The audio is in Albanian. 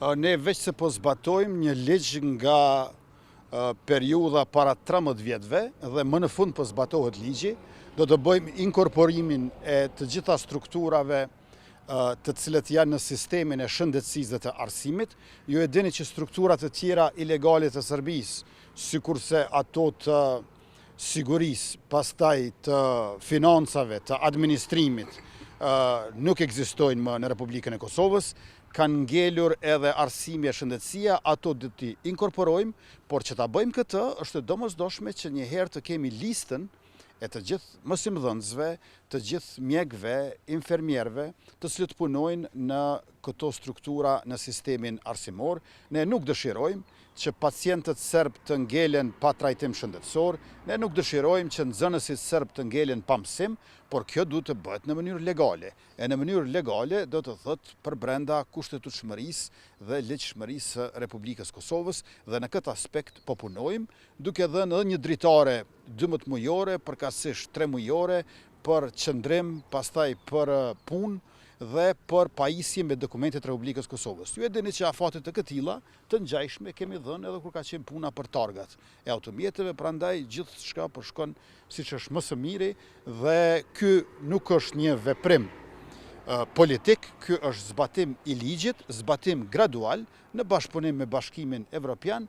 Ne veç se po zbatojmë një ligj nga periudha para 13 vjetëve dhe më në fund po zbatohet ligji, do të bëjmë inkorporimin e të gjitha strukturave të cilët janë në sistemin e shëndetësisë dhe të arsimit. Ju e dini që strukturat të tjera ilegale të Serbisë, sikurse ato të sigurisë, pastaj të financave, të administrimit, nuk ekzistojnë më në Republikën e Kosovës, kanë ngelur edhe arsimi e shëndetësia, ato do t'i inkorporojmë, por që ta bëjmë këtë është domosdoshme që një herë të kemi listën e të gjithë mësimdhënësve, të gjithë mjekëve, infermierëve, të cilët punojnë në këto struktura në sistemin arsimor. Ne nuk dëshirojmë që pacientët serb të ngelen pa trajtim shëndetësor, ne nuk dëshirojmë që nxënësit serb të ngelen pa mësim, por kjo duhet të bëhet në mënyrë legale. E në mënyrë legale do të thotë për brenda kushtetutshmërisë dhe ligjshmërisë së Republikës Kosovës, dhe në këtë aspekt po punojmë, duke dhënë edhe një dritare 12 mujore, përkatësisht 3 mujore për qëndrim, pastaj për punë dhe për pajisje me dokumentet Republikës Kosovës. Ju e dini që afatet të këtilla të ngjajshme kemi dhënë edhe kur ka qenë puna për targat e automjeteve, prandaj gjithçka po shkon siç është më së miri, dhe ky nuk është një veprim politik, ky është zbatim i ligjit, zbatim gradual në bashkëpunim me Bashkimin Evropian,